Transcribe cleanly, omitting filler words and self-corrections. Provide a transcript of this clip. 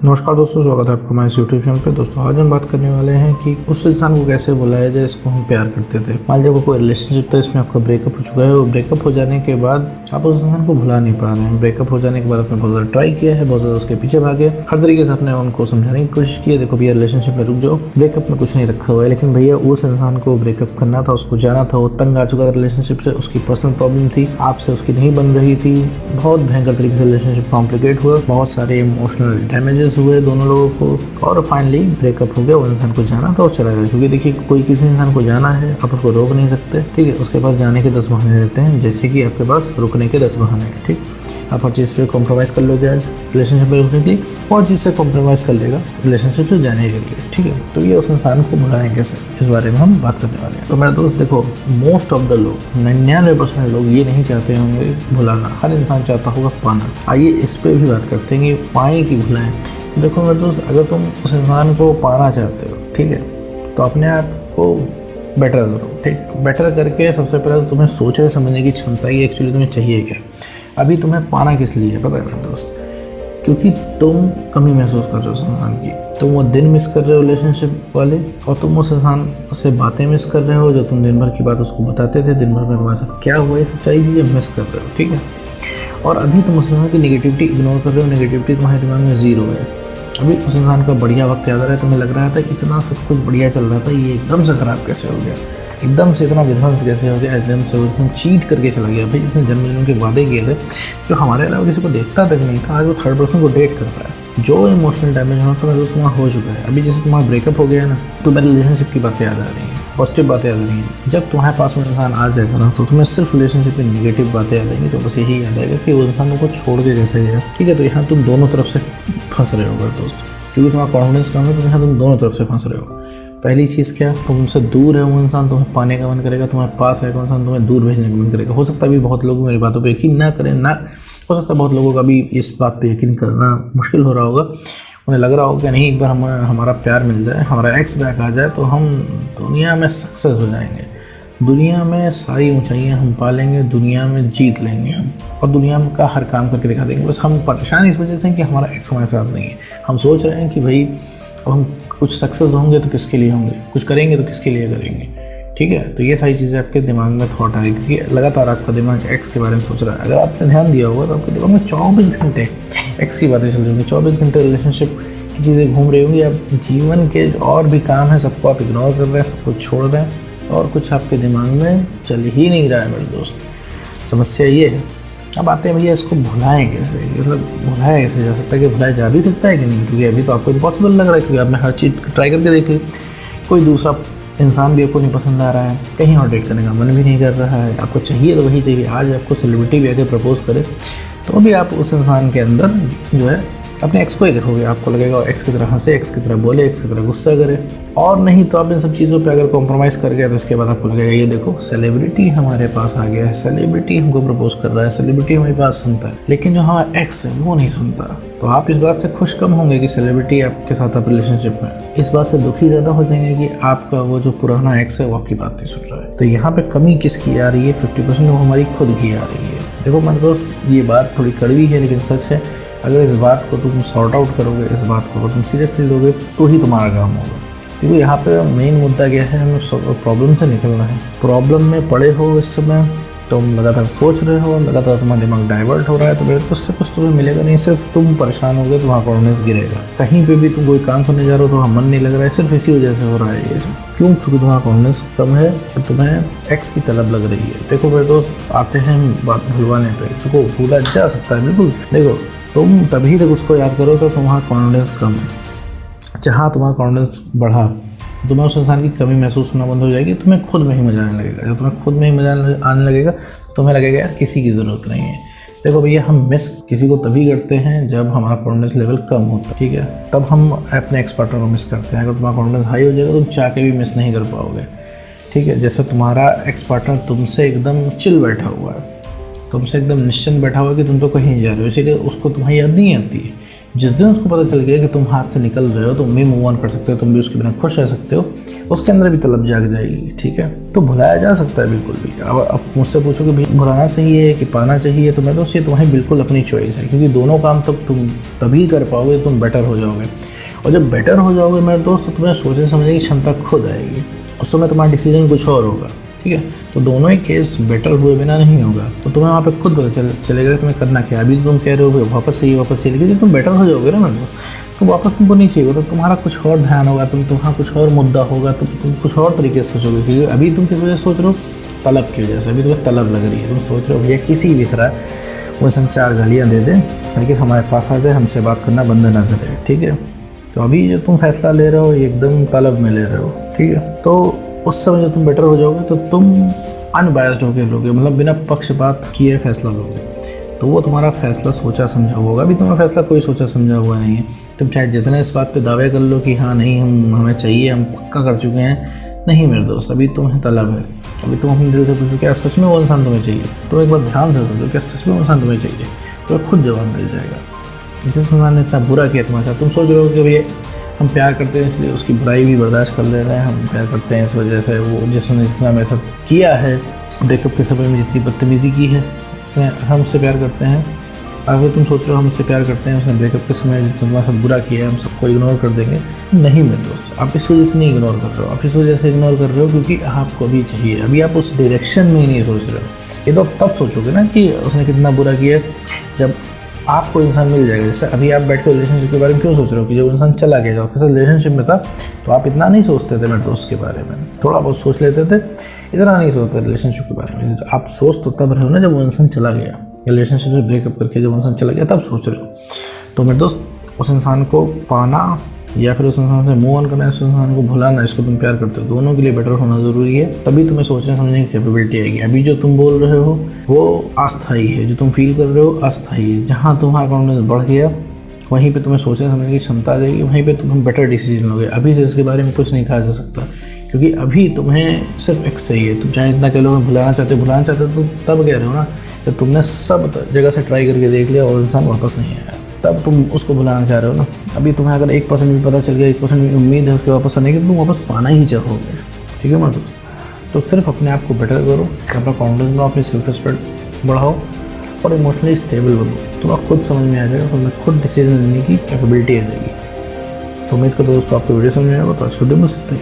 नमस्कार दोस्तों, स्वागत है आपका हमारे यूट्यूब चैनल पे। दोस्तों आज हम बात करने वाले हैं कि उस इंसान को कैसे बुलाया जाए जिसको हम प्यार करते थे। मान लीजिए कोई रिलेशनशिप था, इसमें आपका ब्रेकअप हो चुका है और ब्रेकअप हो जाने के बाद आप उस इंसान को भुला नहीं पा रहे हैं। ब्रेकअप हो जाने के बाद आपने बहुत ज़्यादा ट्राई किया है, बहुत ज़्यादा उसके पीछे भागे, हर तरीके से आपने उनको समझाने की कोशिश की है, देखो भैया रिलेशनशिप में रुक जाओ, ब्रेकअप में कुछ नहीं रखा हुआ है। लेकिन भैया उस इंसान को ब्रेकअप करना था, उसको जाना था, वो तंग आ चुका था रिलेशनशिप से, उसकी पर्सनल प्रॉब्लम थी, आपसे उसकी नहीं बन रही थी, बहुत भयंकर तरीके से रिलेशनशिप कॉम्प्लिकेट हुआ, बहुत सारे इमोशनल डैमेजेस हुए दोनों लोगों को और फाइनली ब्रेकअप हो गया। वो इंसान को जाना था और चला गया। क्योंकि देखिए कोई किसी इंसान को जाना है, आप उसको रोक नहीं सकते, ठीक है। उसके पास जाने के 10 बहाने रहते हैं, जैसे कि आपके पास रुकने के 10 बहाने हैं, ठीक। आप हर चीज़ से कॉम्प्रोमाइज़ कर लोगे आज रिलेशनशिप में रुकने के लिए, और चीज़ से कॉम्प्रोमाइज़ कर लेगा रिलेशनशिप से जाने के लिए, ठीक है। तो ये उस इंसान को भुलाएं कैसे, इस बारे में हम बात करने वाले हैं। तो मेरे दोस्त देखो, मोस्ट ऑफ द लोग 99% लोग ये नहीं चाहते होंगे भुलाना, हर इंसान चाहता होगा पाना। आइए इस पर भी बात करते हैं कि पाएँ कि भुलाएं। देखो मेरे दोस्त, अगर तुम उस इंसान को पाना चाहते हो, ठीक है, तो अपने आप को बेटर करो, ठीक। बेटर करके सबसे पहले तो तुम्हें सोचने समझने की क्षमता ही एक्चुअली तुम्हें चाहिए क्या। अभी तुम्हें पाना किस लिए है पता है मेरे दोस्त? क्योंकि तुम कमी महसूस कर रहे हो उस इंसान की, तुम वो दिन मिस कर रहे हो रिलेशनशिप वाले, और तुम उस इंसान से बातें मिस कर रहे हो जो तुम दिन भर की बात उसको बताते थे, दिन भर में तुम्हारे साथ क्या हुआ, ये सब सारी चीज़ें मिस कर रहे हो, ठीक है। और अभी तुम उस इंसान की नेगेटिविटी इग्नोर कर रहे हो, नेगेटिविटी तुम्हारे दिमाग में ज़ीरो है। अभी उस इंसान का बढ़िया वक्त याद आ रहा है, तुम्हें लग रहा था इतना सब कुछ बढ़िया चल रहा था, ये एकदम से ख़राब कैसे हो गया, एकदम से इतना विध्वंस कैसे हो गया, एकदम से उसने चीट करके चला गया। भाई जिसने जन्म जन्म के वादे किए थे, जो हमारे अलावा किसी को देखता तक नहीं था, आज वो थर्ड पर्सन को डेट कर रहा है। जो इमोशनल डैमेज होना था मेरे दोस्त वहाँ हो चुका है। अभी जैसे तुम्हारा ब्रेकअप हो गया है ना, तो मेरे रिलेशनशिप की बातें याद आ रही हैं, पॉजिटिव बातें याद आ रही हैं। जब तुम्हारे पास वो इंसान आ जाएगा ना, तो तुम्हें सिर्फ रिलेशनशिप में नेगेटिव बातें याद आएंगी, तो बस यही याद आएगा कि वो इंसान को छोड़ के कैसे गया, ठीक है। तो यहाँ तुम दोनों तरफ से फंस रहे हो दोस्त, क्योंकि तुम्हारा कॉन्फिडेंस कम है, तो यहाँ तुम दोनों तरफ से फंस रहे हो। पहली चीज़ क्या, तुमसे दूर है वो इंसान, तुम्हें पाने का मन करेगा, तुम्हारे पास है वो इंसान, तुम्हें दूर भेजने का मन करेगा। हो सकता है अभी बहुत लोग मेरी बातों पे यकीन ना करें, ना हो सकता है बहुत लोगों का भी इस बात पे यकीन करना मुश्किल हो रहा होगा। उन्हें लग रहा होगा कि नहीं, एक बार हमारा प्यार मिल जाए, हमारा एक्स बैक आ जाए, तो हम दुनिया में सक्सेस हो जाएंगे, दुनिया में सारी ऊंचाइयां हम पा लेंगे, दुनिया में जीत लेंगे हम, और दुनिया में का हर काम करके दिखा देंगे। बस हम परेशान इस वजह से हैं कि हमारा एक्स हमारे साथ नहीं है। हम सोच रहे हैं कि भाई अब हम कुछ सक्सेस होंगे तो किसके लिए होंगे, कुछ करेंगे तो किसके लिए करेंगे, ठीक है। तो ये सारी चीज़ें आपके दिमाग में थॉट आ रही, क्योंकि लगातार आपका दिमाग एक्स के बारे में सोच रहा है। अगर आपने ध्यान दिया होगा तो आपके दिमाग में 24 घंटे एक्स की बातें चल रही होंगी, 24 घंटे रिलेशनशिप की चीज़ें घूम रही होंगी। आप जीवन के और भी काम है सबको आप इग्नोर कर रहे हैं, सब कुछ छोड़ रहे हैं, और कुछ आपके दिमाग में चल ही नहीं रहा है मेरे दोस्त। समस्या ये है। अब आते हैं भैया इसको भुलाएं कैसे, मतलब भुलाया कैसे जा सकता है, कि भुलाया जा भी सकता है कि नहीं, क्योंकि अभी तो आपको इम्पॉसिबल लग रहा है, क्योंकि आपने हर चीज़ ट्राई करके देख ली, कोई दूसरा इंसान भी आपको नहीं पसंद आ रहा है, कहीं और डेट करने का मन भी नहीं कर रहा है, आपको चाहिए तो वही चाहिए। आज आपको सेलिब्रिटी भी आके प्रपोज करे तो भी आप उस इंसान के अंदर जो है अपने एक्स को ही देखोगे, आपको लगेगा एक्स की तरह हंसे, एक्स की तरह बोले, एक्स की तरह गुस्सा करे। और नहीं तो आप इन सब चीज़ों पे अगर कॉम्प्रोमाइज़ कर गए तो इसके बाद आपको लगेगा ये देखो सेलिब्रिटी हमारे पास आ गया है, सेलिब्रिटी हमको प्रपोज कर रहा है, सेलिब्रिटी हमारी बात सुनता है, लेकिन जो हमारा एक्स है वो नहीं सुनता। तो आप इस बात से खुश कम होंगे कि सेलिब्रिटी आपके साथ आप रिलेशनशिप में, इस बात से दुखी ज़्यादा हो जाएंगे कि आपका वो जो पुराना एक्स है वो आपकी बात नहीं सुन रहा है। तो यहाँ पे कमी किसकी आ रही है? 50% वो हमारी खुद की आ रही है। देखो मेरे दोस्त, ये बात थोड़ी कड़वी है लेकिन सच है। अगर इस बात को तुम सॉर्ट आउट करोगे, इस बात को तुम सीरियसली लोगे, तो ही तुम्हारा काम होगा। क्योंकि यहाँ पे मेन मुद्दा क्या है, हमें प्रॉब्लम से निकलना है। प्रॉब्लम में पड़े हो इस समय, तुम लगातार सोच रहे हो, लगातार तुम्हारा दिमाग डाइवर्ट हो रहा है, तो मेरे को उससे कुछ तुम्हें मिलेगा नहीं, सिर्फ तुम परेशान हो गए, तुम्हारा कॉन्फिडेंस गिरेगा। कहीं पे भी तुम कोई काम करने जा रहे हो तो मन नहीं लग रहा है, सिर्फ इसी वजह से हो रहा है ये सब। क्यों? क्योंकि तुम्हारा कॉन्फिडेंस कम है और तुम्हें एक्स की तलब लग रही है। देखो मेरे दोस्त, आते हैं बात भुलवाने पर, देखो भूला जा सकता है बिल्कुल। देखो तुम तभी तक उसको याद करो तो तुम्हारा कॉन्फिडेंस कम है। जहाँ तुम्हारा कॉन्फिडेंस बढ़ा तो तुम्हें उस इंसान की कमी महसूस होना बंद हो जाएगी, तुम्हें खुद में ही मजा आने लगेगा। जब तुम्हें खुद में ही मजा आने लगेगा तो तुम्हें लगेगा यार किसी की ज़रूरत नहीं है। देखो भैया, हम मिस किसी को तभी करते हैं जब हमारा कॉन्फिडेंस लेवल कम होता है, ठीक है, तब हम अपने एक्स पार्टनर को मिस करते हैं। अगर तुम्हारा कॉन्फिडेंस हाई हो जाएगा तो तुम चाह के भी मिस नहीं कर पाओगे, ठीक है। जैसे तुम्हारा एक्स पार्टनर तुमसे एकदम चिल बैठा हुआ है, तुमसे एकदम निश्चिंत बैठा हुआ है कि तुम तो कहीं जा रहे हो, इसीलिए उसको तुम्हारी याद नहीं आती है, जिस दिन उसको पता चल गया कि तुम हाथ से निकल रहे हो, तुम भी मूव ऑन कर सकते हो, तुम भी उसके बिना खुश रह सकते हो, उसके अंदर भी तलब जाग जाएगी। ठीक है, तो भुलाया जा सकता है बिल्कुल भी। अब मुझसे पूछो कि भाई भुलाना चाहिए कि पाना चाहिए, तो मैं तो ये तुम्हारी बिल्कुल अपनी चॉइस है, क्योंकि दोनों काम तब तुम तभी कर पाओगे तुम बेटर हो जाओगे। और जब बेटर हो जाओगे मेरे दोस्त, तो तुम्हें सोचने समझने की क्षमता खुद आएगी, उस समय तुम्हारा डिसीजन कुछ और होगा। ठीक है, तो दोनों ही केस बेटर हुए बिना नहीं होगा। तो तुम्हें वहाँ पे खुद पता चलेगा कि तुम्हें करना क्या है। अभी तो तुम कह रहे हो वापस से लेकिन तुम बेटर हो जाओगे ना मेरे दोस्त, तो वापस तुमको नहीं चाहिए, तो तुम्हारा कुछ और ध्यान होगा, तुम्हारा कुछ और मुद्दा होगा, तो तुम कुछ और तरीके से सोचोगे। क्योंकि अभी तुम किस वजह से सोच रहे हो, तलब की वजह से। अभी तुम्हें तलब लग रही है, तुम सोच रहे हो भैया किसी भी तरह वो इंसान 4 गालियाँ दे दें लेकिन हमारे पास आ जाए, हमसे बात करना बंद ना करे। ठीक है, तो अभी जो तुम फैसला ले रहे हो एकदम तलब में ले रहे हो। ठीक है, तो उस समय जब तुम बेटर हो जाओगे तो तुम अनबायस्ड होकर लोगे, मतलब बिना पक्षपात किए फैसला लोगे, तो वो तुम्हारा फैसला सोचा समझा होगा। अभी तुम्हारा फैसला कोई सोचा समझा हुआ नहीं है। तुम चाहे जितने इस बात पे दावे कर लो कि हाँ नहीं हमें चाहिए, हम पक्का कर चुके हैं, नहीं मेरे दोस्त, अभी तुम्हें तलब है। अभी तुम अपने दिल से पूछो क्या सच में वो इंसान तुम्हें चाहिए, तो एक बार ध्यान से सोचो क्या सच में वो इंसान तुम्हें चाहिए, तो खुद जवाब मिल जाएगा। जिस इंसान ने इतना बुरा किया तुम्हारे साथ, तुम सोच रहे हो कि भैया हम प्यार करते हैं इसलिए उसकी बुराई भी बर्दाश्त कर ले रहे हैं, हम प्यार करते हैं इस वजह से, वो जिसने जितना मेरे साथ किया है, ब्रेकअप के समय में जितनी बदतमीज़ी की है उसने, हम उससे प्यार करते हैं। अगर तुम सोच रहे हो हम उससे प्यार करते हैं, उसने ब्रेकअप के समय जितना तुम्हारे साथ बुरा किया है हम सबको इग्नोर कर देंगे, नहीं मेरे दोस्त, आप इस वजह से नहीं इग्नोर कर रहे हो। आप इस वजह से इग्नोर कर रहे हो क्योंकि आपको अभी चाहिए, अभी आप उस डायरेक्शन में ही नहीं सोच रहे हो। ये तो आप तब सोचोगे ना कि उसने कितना बुरा किया जब आपको इंसान मिल जाएगा। जैसे अभी आप बैठ कर रिलेशनशिप के बारे में क्यों सोच रहे हो कि जब इंसान चला गया, जब आपके साथ रिलेशनशिप में था तो आप इतना नहीं सोचते थे मेरे दोस्त के बारे में, थोड़ा बहुत सोच लेते थे, इतना नहीं सोचते रिलेशनशिप के बारे में। आप सोच तो तब रहे हो ना जब वो इंसान चला गया, रिलेशनशिप से ब्रेकअप करके जब इंसान चला गया तब सोच रहे हो। तो मेरे दोस्त, उस इंसान को पाना या फिर उस इंसान से मूव ऑन करना, उस इंसान को भुलाना, इसको तुम प्यार करते हो, दोनों के लिए बेटर होना ज़रूरी है, तभी तुम्हें सोचने समझने की कैपेबिलिटी आएगी। अभी जो तुम बोल रहे हो वो अस्थायी है, जो तुम फील कर रहे हो अस्थायी है। जहाँ तुम्हारा कॉन्फिडेंस बढ़ गया वहीं पे तुम्हें सोचने समझने की क्षमता आ जाएगी, वहीं पे तुम बेटर डिसीजन लोगे। अभी से इसके बारे में कुछ नहीं कहा जा सकता, क्योंकि अभी तुम्हें सिर्फ एक सही है। तुम चाहे इतना कह लो भुलाना चाहते हो तो तब कह रहे हो ना जब तुमने सब जगह से ट्राई करके देख लिया और इंसान वापस नहीं आया, तब तुम उसको भुलाना चाह रहे हो ना। अभी तुम्हें अगर 1% भी पता चल गया, 1% भी उम्मीद है उसके वापस आने की, तुम वापस पाना ही चाहोगे। ठीक है मेरे दोस्त, तो सिर्फ अपने आप को बेटर करो, अपना कॉन्फिडेंस बढ़ाओ, अपनी सेल्फ रिस्पेक्ट बढ़ाओ और इमोशनली स्टेबल बनो। तुम्हें खुद समझ में आ जाएगा, तुम्हें खुद डिसीजन लेने की कैपेबिलिटी आ जाएगी। तो उम्मीद करता हूँ दोस्तों आपको वीडियो समझ में आएगा। तो आज को वीडियो में सकते ही